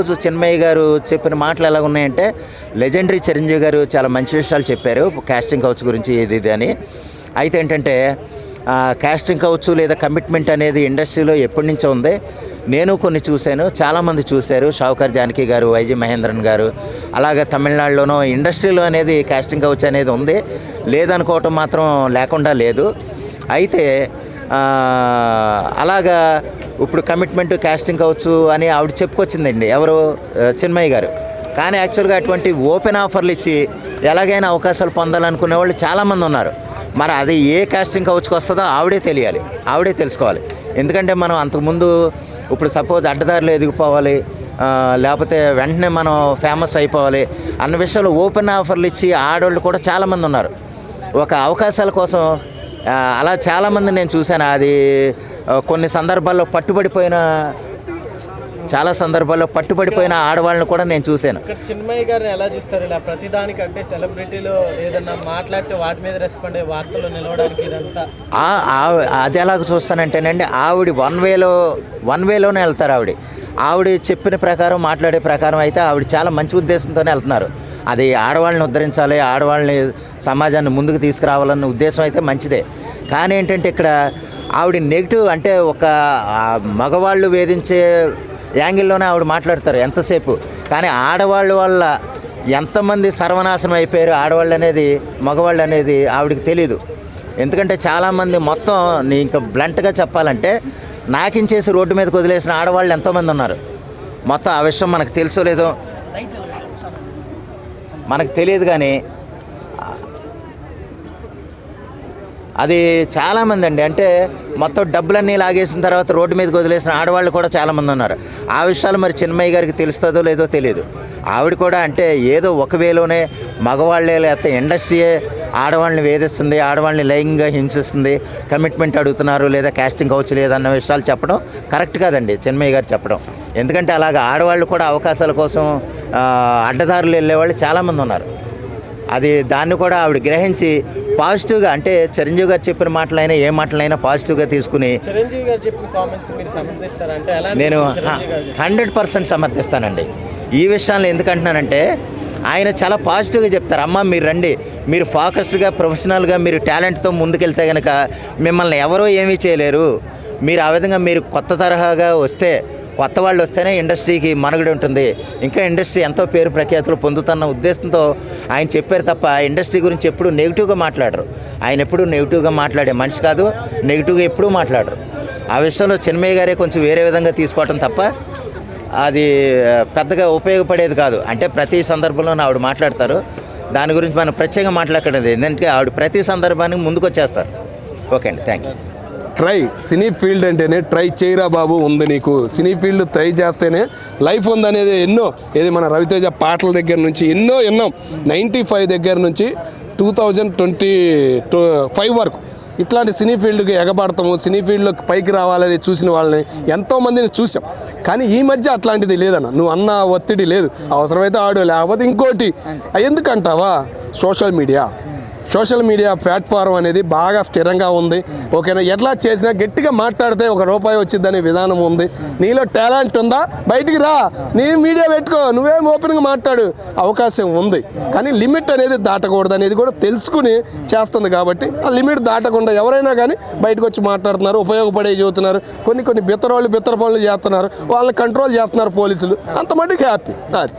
రోజు చిన్మయ్య గారు చెప్పిన మాటలు ఎలా ఉన్నాయంటే, లెజెండరీ చిరంజీవి గారు చాలా మంచి విషయాలు చెప్పారు కాస్టింగ్ కౌచ్ గురించి ఇది అని. అయితే ఏంటంటే కాస్టింగ్ కౌచ్ లేదా కమిట్మెంట్ అనేది ఇండస్ట్రీలో ఎప్పటి నుంచో ఉంది. నేను కొన్ని చూశాను, చాలామంది చూశారు. షావుకార్ జానకి గారు, వైజీ మహేంద్రన్ గారు, అలాగే తమిళనాడులోనూ ఇండస్ట్రీలో అనేది కాస్టింగ్ కౌచ్ అనేది ఉంది. లేదనుకోవటం మాత్రం లేకుండా లేదు. అయితే అలాగా ఇప్పుడు కమిట్మెంట్ కాస్టింగ్ కౌచ్ అని ఆవిడ చెప్పుకొచ్చిందండి, ఎవరు, చిన్మయ్య గారు. కానీ యాక్చువల్గా అటువంటి ఓపెన్ ఆఫర్లు ఇచ్చి ఎలాగైనా అవకాశాలు పొందాలనుకునే వాళ్ళు చాలామంది ఉన్నారు. మరి అది ఏ కాస్టింగ్ కౌచ్కి వస్తుందో ఆవిడే తెలియాలి, ఆవిడే తెలుసుకోవాలి. ఎందుకంటే మనం అంతకుముందు ఇప్పుడు సపోజ్ అడ్డదారులు ఎదిగిపోవాలి, లేకపోతే వెంటనే మనం ఫేమస్ అయిపోవాలి అన్న విషయంలో ఓపెన్ ఆఫర్లు ఇచ్చి ఆడవాళ్ళు కూడా చాలామంది ఉన్నారు ఒక అవకాశాల కోసం. అలా చాలామంది నేను చూశాను. అది కొన్ని సందర్భాల్లో చాలా సందర్భాల్లో పట్టుబడిపోయిన ఆడవాళ్ళని కూడా నేను చూశాను. చిన్మయ్య గారిని ఎలా చూస్తారు? ఇలా ప్రతిదానికంటే సెలబ్రిటీలు ఏదన్నా మాట్లాడితే వాటి మీద రెస్పాండ్ అయ్యి వార్తల్లో నిలవడానికి ఇదంతా అది ఎలాగ చూస్తానంటేనండి, ఆవిడ వన్ వేలోనే వెళ్తారు. ఆవిడ చెప్పిన ప్రకారం, మాట్లాడే ప్రకారం అయితే ఆవిడ చాలా మంచి ఉద్దేశంతోనే వెళ్తున్నారు. అది ఆడవాళ్ళని ఉద్ధరించాలి, ఆడవాళ్ళని సమాజాన్ని ముందుకు తీసుకురావాలన్న ఉద్దేశం అయితే మంచిదే. కానీ ఏంటంటే ఇక్కడ ఆవిడ నెగిటివ్, అంటే ఒక మగవాళ్ళు వేధించే యాంగిల్లోనే ఆవిడ మాట్లాడతారు ఎంతసేపు. కానీ ఆడవాళ్ళ వల్ల ఎంతమంది సర్వనాశనం అయిపోయారు ఆడవాళ్ళు అనేది, మగవాళ్ళు అనేది ఆవిడకి తెలీదు. ఎందుకంటే చాలామంది మొత్తం ఇంకా బ్లంట్గా చెప్పాలంటే నాకించేసి రోడ్డు మీదకి వదిలేసిన ఆడవాళ్ళు ఎంతోమంది ఉన్నారు. మొత్తం ఆ విషయం మనకు తెలుసో లేదో మనకు తెలియదు, కానీ అది చాలామంది అండి. అంటే మొత్తం డబ్బులన్నీ లాగేసిన తర్వాత రోడ్డు మీదకి వదిలేసిన ఆడవాళ్ళు కూడా చాలామంది ఉన్నారు. ఆ విషయాలు మరి చిన్మయ్య గారికి తెలుస్తుందో లేదో తెలియదు. ఆవిడ కూడా అంటే ఏదో ఒక వేలోనే మగవాళ్ళే లేకపోతే ఇండస్ట్రీయే ఆడవాళ్ళని వేధిస్తుంది, ఆడవాళ్ళని లైంగికంగా హింసిస్తుంది, కమిట్మెంట్ అడుగుతున్నారు లేదా కాస్టింగ్ కౌచ్ లేదన్న విషయాలు చెప్పడం కరెక్ట్ కాదండి చిన్మయ్య గారు చెప్పడం. ఎందుకంటే అలాగ ఆడవాళ్ళు కూడా అవకాశాల కోసం అడ్డదారులు వెళ్ళేవాళ్ళు చాలామంది ఉన్నారు. దాన్ని కూడా ఆవిడ గ్రహించి పాజిటివ్గా, అంటే చిరంజీవి గారు చెప్పిన మాటలైనా ఏ మాటలైనా పాజిటివ్గా తీసుకుని, చిరంజీవి గారు చెప్పిన కామెంట్స్ మీరు సమర్థిస్తారంటే నేను 100% సమర్థిస్తానండి. ఈ విషయాన్ని ఎందుకంటున్నానంటే ఆయన చాలా పాజిటివ్గా చెప్తారు. అమ్మ మీరు రండి, మీరు ఫోకస్డ్గా, ప్రొఫెషనల్గా, మీరు టాలెంట్తో ముందుకెళ్తే కనుక మిమ్మల్ని ఎవరో ఏమీ చేయలేరు. మీరు ఆ విధంగా మీరు కొత్త తరహాగా వస్తే, కొత్త వాళ్ళు వస్తేనే ఇండస్ట్రీకి మనుగడ ఉంటుంది, ఇంకా ఇండస్ట్రీ ఎంతో పేరు ప్రఖ్యాతులు పొందుతున్న ఉద్దేశంతో ఆయన చెప్పారు తప్ప ఇండస్ట్రీ గురించి ఎప్పుడూ నెగిటివ్గా మాట్లాడరు. ఆయన ఎప్పుడూ నెగిటివ్గా మాట్లాడే మనిషి కాదు, నెగిటివ్గా ఎప్పుడూ మాట్లాడరు. ఆ విషయంలో చిన్మయ్య గారే కొంచెం వేరే విధంగా తీసుకోవటం తప్ప అది పెద్దగా ఉపయోగపడేది కాదు. అంటే ప్రతి సందర్భంలో ఆవిడ మాట్లాడతారు, దాని గురించి మనం ప్రత్యేకంగా మాట్లాడలేదు. ఎందుకంటే ఆవిడ ప్రతి సందర్భానికి ముందుకు వచ్చేస్తారు. ఓకే అండి, thank you. Try cine field అంటేనే ట్రై చేయరా బాబు ఉంది. నీకు సినీ ఫీల్డ్ ట్రై చేస్తేనే లైఫ్ ఉందనేది ఎన్నో, ఏది మన రవితేజ పాటల దగ్గర నుంచి ఎన్నో 95 దగ్గర నుంచి 2025 వరకు ఇట్లాంటి సినీ ఫీల్డ్కి ఎగబడతాము, సినీ ఫీల్డ్లోకి పైకి రావాలని చూసిన వాళ్ళని ఎంతోమందిని చూసాం. కానీ ఈ మధ్య అట్లాంటిది లేదన్న, నువ్వు అన్న ఒత్తిడి లేదు. అవసరమైతే ఆడు, లేకపోతే ఇంకోటి. ఎందుకంటావా, సోషల్ మీడియా ప్లాట్ఫారం అనేది బాగా స్థిరంగా ఉంది. ఓకేనా, ఎట్లా చేసినా గట్టిగా మాట్లాడితే ₹1 వచ్చిందనే విధానం ఉంది. నీలో టాలెంట్ ఉందా, బయటికి రా, నీ మీడియా పెట్టుకో, నువ్వేం ఓపెన్గా మాట్లాడు, అవకాశం ఉంది. కానీ లిమిట్ అనేది దాటకూడదు అనేది కూడా తెలుసుకుని చేస్తుంది. కాబట్టి ఆ లిమిట్ దాటకుండా ఎవరైనా కానీ బయటకు వచ్చి మాట్లాడుతున్నారు, ఉపయోగపడే చెబుతున్నారు. కొన్ని బిత్తర పనులు చేస్తున్నారు, వాళ్ళని కంట్రోల్ చేస్తున్నారు పోలీసులు. అంత మటుకు హ్యాపీ. అది